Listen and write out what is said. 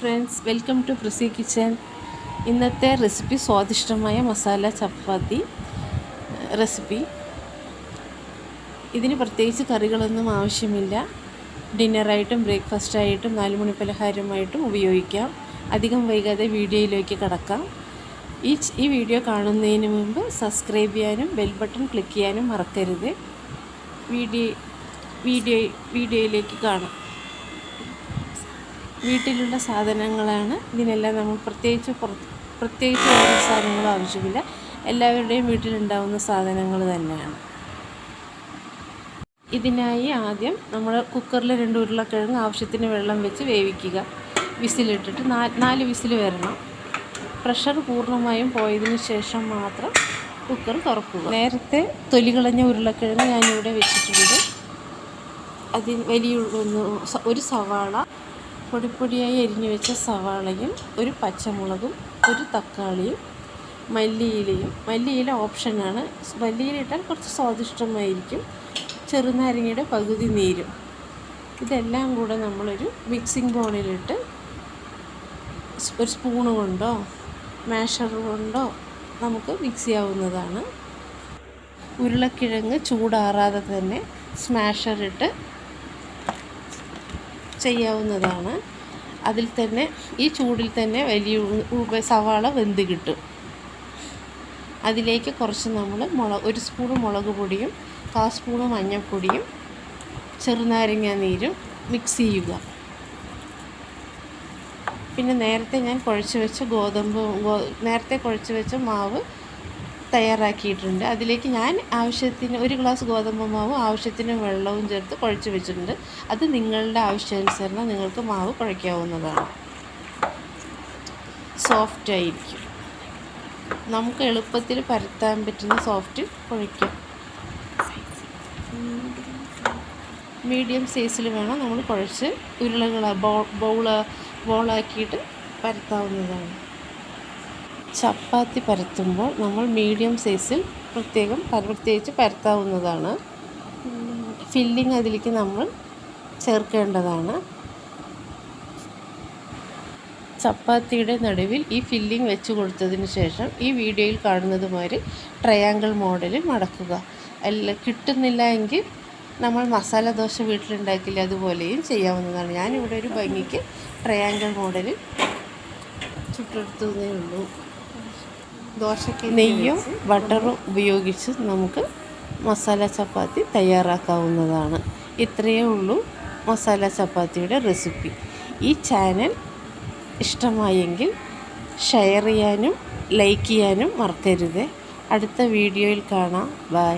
Friends, welcome to പ്രസി kitchen. ഇന്നത്തെ recipe സ്വാദിഷ്ടമായ മസാല ചപ്പാത്തി റെസിപ്പി. ഇതിന് പ്രത്യേകിച്ച് കറികളൊന്നും ആവശ്യമില്ല. ഡിന്നറായിട്ടും ബ്രേക്ക്ഫാസ്റ്റായിട്ടും 4 മണി പലഹാരമായിട്ടും ഉപയോഗിക്കാം. അധികം വൈകാതെ വീഡിയോയിലേക്ക് കടക്കാം. ഈ വീഡിയോ കാണുന്നതിന് മുമ്പ് സബ്സ്ക്രൈബ് ചെയ്യാനും ബെൽ ബട്ടൺ ക്ലിക്ക് ചെയ്യാനും മറക്കരുത്. വീഡിയോയിലേക്ക് കാണാം. വീട്ടിലുള്ള സാധനങ്ങളാണ്. ഇതിനെല്ലാം നമ്മൾ പ്രത്യേകിച്ച് വേറെ സാധനങ്ങളും ആവശ്യമില്ല. എല്ലാവരുടെയും വീട്ടിലുണ്ടാവുന്ന സാധനങ്ങൾ തന്നെയാണ്. ഇതിനായി ആദ്യം നമ്മൾ കുക്കറിൽ 2 ഉരുളക്കിഴങ്ങ് ആവശ്യത്തിന് വെള്ളം വെച്ച് വേവിക്കുക. വിസിലിട്ടിട്ട് 4 വിസിൽ വരണം. പ്രഷർ പൂർണ്ണമായും പോയതിന് ശേഷം മാത്രം കുക്കർ തുറക്കുക. നേരത്തെ തൊലി കളഞ്ഞ ഉരുളക്കിഴങ്ങ് ഞാനിവിടെ വെച്ചിട്ടുണ്ട്. ഒരു സവാള, പൊടിപ്പൊടിയായി എരിഞ്ഞു വെച്ച സവാളയും, ഒരു പച്ചമുളകും, ഒരു തക്കാളിയും, മല്ലിയില ഓപ്ഷനാണ്. മല്ലിയില ഇട്ടാൽ കുറച്ച് സ്വാദിഷ്ടമായിരിക്കും. ചെറുനാരങ്ങയുടെ പകുതി നീരും. ഇതെല്ലാം കൂടെ നമ്മളൊരു മിക്സിംഗ് ബൗളിലിട്ട് ഒരു സ്പൂണ് കൊണ്ടോ മാഷർ കൊണ്ടോ നമുക്ക് മിക്സ് ചെയ്യാവുന്നതാണ്. ഉരുളക്കിഴങ്ങ് ചൂടാറാതെ തന്നെ സ്മാഷറിട്ട് ചെയ്യാവുന്നതാണ്. അതിൽ തന്നെ ഈ ചൂടിൽ തന്നെ വലിയ സവാള വെന്ത് കിട്ടും. അതിലേക്ക് കുറച്ച് നമ്മൾ ഒരു സ്പൂണ് മുളക് പൊടിയും 1/4 സ്പൂണ് മഞ്ഞൾപ്പൊടിയും ചെറുനാരങ്ങ നീരും മിക്സ് ചെയ്യുക. പിന്നെ നേരത്തെ കുഴച്ച് വെച്ച മാവ് തയ്യാറാക്കിയിട്ടുണ്ട്. അതിലേക്ക് ഞാൻ ആവശ്യത്തിന് 1 ഗ്ലാസ് ഗോതമ്പ് മാവ് ആവശ്യത്തിന് വെള്ളവും ചേർത്ത് കുഴച്ച് വെച്ചിട്ടുണ്ട്. അത് നിങ്ങളുടെ ആവശ്യാനുസരണം നിങ്ങൾക്ക് മാവ് കുഴയ്ക്കാവുന്നതാണ്. സോഫ്റ്റായിരിക്കും. നമുക്ക് എളുപ്പത്തിൽ പരത്താൻ പറ്റുന്ന സോഫ്റ്റ് കുഴയ്ക്കാം. മീഡിയം സൈസിൽ വേണം നമ്മൾ കുഴച്ച് ബോളാക്കിയിട്ട് പരത്താവുന്നതാണ്. ചപ്പാത്തി പരത്തുമ്പോൾ നമ്മൾ മീഡിയം സൈസിൽ പ്രത്യേകിച്ച് പരത്താവുന്നതാണ്. ഫില്ലിംഗ് അതിലേക്ക് നമ്മൾ ചേർക്കേണ്ടതാണ്. ചപ്പാത്തിയുടെ നടുവിൽ ഈ ഫില്ലിംഗ് വെച്ച് കൊടുത്തതിന് ശേഷം ഈ വീഡിയോയിൽ കാണുന്നത് മാതിരി ട്രയാങ്കിൾ മോഡലിൽ മടക്കുക. കിട്ടുന്നില്ല എങ്കിൽ നമ്മൾ മസാല ദോശ വീട്ടിലുണ്ടാക്കില്ല, അതുപോലെയും ചെയ്യാവുന്നതാണ്. ഞാനിവിടെ ഒരു ഭംഗിക്ക് ട്രയാങ്കിൾ മോഡലിൽ ചുട്ടെടുത്തതേ ഉള്ളൂ. ദോശയ്ക്ക് നെയ്യും ബട്ടറും ഉപയോഗിച്ച് നമുക്ക് മസാല ചപ്പാത്തി തയ്യാറാക്കാവുന്നതാണ്. ഇത്രയേ ഉള്ളൂ മസാല ചപ്പാത്തിയുടെ റെസിപ്പി. ഈ ചാനൽ ഇഷ്ടമായെങ്കിൽ ഷെയർ ചെയ്യാനും ലൈക്ക് ചെയ്യാനും മറക്കരുത്. അടുത്ത വീഡിയോയിൽ കാണാം. ബൈ.